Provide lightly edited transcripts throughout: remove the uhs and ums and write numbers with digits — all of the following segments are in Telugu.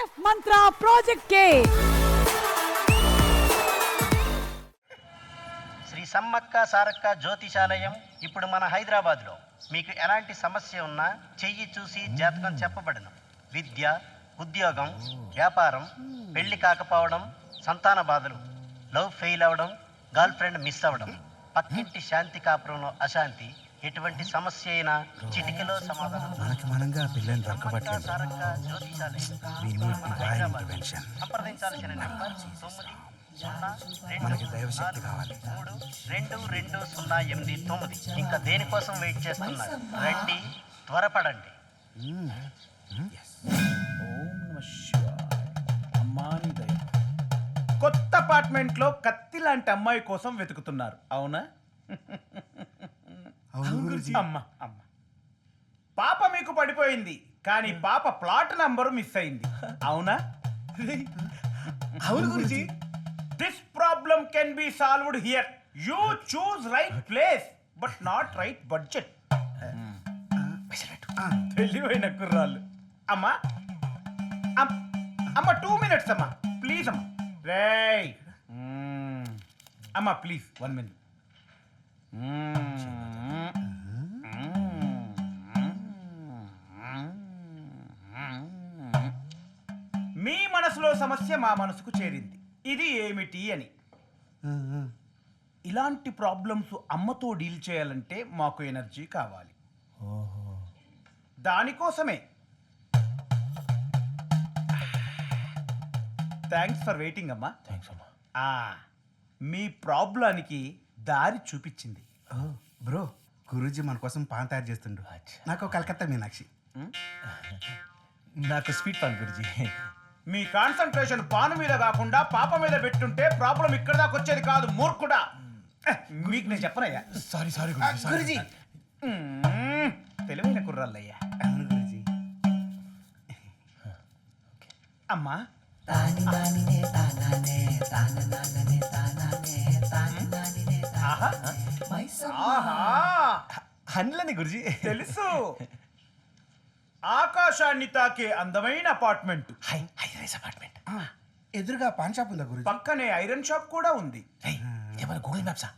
చెఫ్ మంత్ర ప్రాజెక్ట్ కే శ్రీ సమ్మక్క సారక్క జ్యోతిషాలయం ఇప్పుడు మన హైదరాబాద్లో. మీకు ఎలాంటి సమస్య ఉన్నా చెయ్యి చూసి జాతకం చెప్పబడును. విద్య, ఉద్యోగం, వ్యాపారం, పెళ్లి కాకపోవడం, సంతాన బాధలు, లవ్ ఫెయిల్ అవ్వడం, గర్ల్ ఫ్రెండ్ మిస్ అవ్వడం, పక్కింటి శాంతి కాపురంలో అశాంతి, ఎటువంటి సమస్య అయినా చిటికలో సమాధానం. మనకి మనంగా పిల్లల్ని సమ్మక్క దొరకబట్టలేదు. సారక్క జ్యోతిషాలయం We need divine intervention. సంప్రదించాల్సిన నెంబర్ 9 మనకి దైవశక్తి కావాలి. 3-2-2-0-8-9. ఇంకా దేనికోసం వెయిట్ చేస్తున్నారు? రండి, త్వరపడండి. కొత్త అపార్ట్మెంట్ లో కత్తి లాంటి అమ్మాయి కోసం వెతుకుతున్నారు, అవునా? అవును గురూజీ. అమ్మ అమ్మ పాప మీకు పడిపోయింది, కానీ పాప ప్లాట్ నంబరు మిస్ అయింది, అవునా? అవును Guruji. This problem can be solved here. You choose right place but not right budget. తెలివైన కుర్రాళ్ళు. అమ్మా అమ్మ 2 minutes అమ్మా, ప్లీజ్ అమ్మా. రేయ్ అమ్మా ప్లీజ్ 1 minute. మీ మనసులో సమస్య మా మనసుకు చేరింది. ఇది ఏమిటి అని. ఇలాంటి ప్రాబ్లమ్స్ అమ్మతో డీల్ చేయాలంటే మాకు ఎనర్జీ కావాలి. దానికోసమే థ్యాంక్స్ ఫర్ వెయిటింగ్ అమ్మా. మీ ప్రాబ్లానికి దారి చూపించింది. బ్రో, గురూజీ మన కోసం పాన్ తయారు చేస్తుండ్రు. నాకు కలకత్తా మీనాక్షి. నాకు స్వీట్ పాన్ గురుజీ. మీ కాన్సంట్రేషన్ పాను మీద కాకుండా పాప మీద పెట్టుంటే ప్రాబ్లం ఇక్కడ దాకా వచ్చేది కాదు, మూర్ఖుడా. మీకు నేను చెప్పనయ్యా. Sorry sorry Guruji. తెలివైన కుర్రాళ్ళయ్యా. అవును గురూజీ. అమ్మా హన్లని గురుజీ. తెలుసు, ఆకాశాన్ని తాకే అందమైన అపార్ట్మెంట్. High rise apartment. ఎదురుగా పాన్ షాప్ ఉందా గురూజీ? పక్కనే ఐరన్ షాప్ కూడా ఉంది. ఏమైనా గూగుల్ మ్యాప్సా?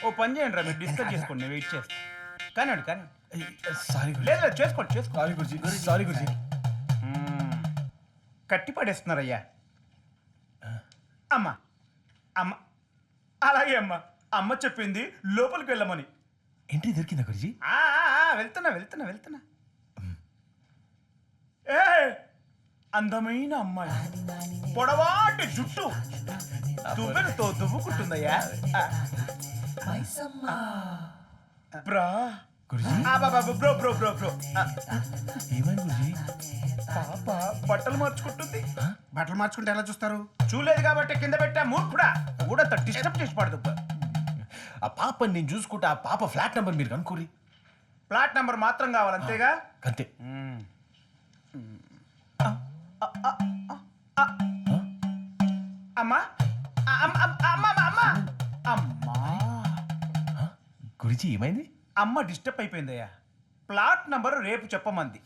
ఓ పని చేయండి రా, మీరు డిస్కస్ చేసుకోండి, నేను వెయిట్ చేస్తాను. కానివ్వండి కానీ. సారీ లేదు లేదు, చేసుకోండి చేసుకోండి. సారీ గురుజీ. సారీ గురుజీ. కట్టి పడేస్తున్నారయ్యా. అమ్మా అమ్మ అలాగే అమ్మా, అమ్మ చెప్పింది లోపలికి వెళ్ళమని. ఎంట్రీ దొరికిందా గురుజీ? వెళ్తున్నా వెళ్తున్నా వెళ్తున్నా. ఏ అందమైన అమ్మాయి, పొడవాటి జుట్టు, దువ్వెనతో దువ్వుకుంటుందయ్యా. బ్రా Guruji bro bro bro bro. ఏమైంది గురుజీ? పాప బట్టలు మార్చుకుంటుంది. బట్టలు మార్చుకుంటే ఎలా చూస్తారు? చూలేదు కాబట్టి కింద పెట్టా, మూర్ఖుడా. కూడా డిస్టర్బ్ చేసి పడదు. ఆ పాపని నేను చూసుకుంటా. ఆ పాప ఫ్లాట్ నెంబర్ మీరు కనుక్కోరి. ప్లాట్ నెంబర్ మాత్రం కావాలి, అంతేగా? అంతే. అమ్మా అమ్మా అమ్మా అమ్మా గురుజీ ఏమైంది? అమ్మ డిస్టర్బ్ అయిపోయిందయ్యా. ప్లాట్ నంబర్ రేపు చెప్పమంది.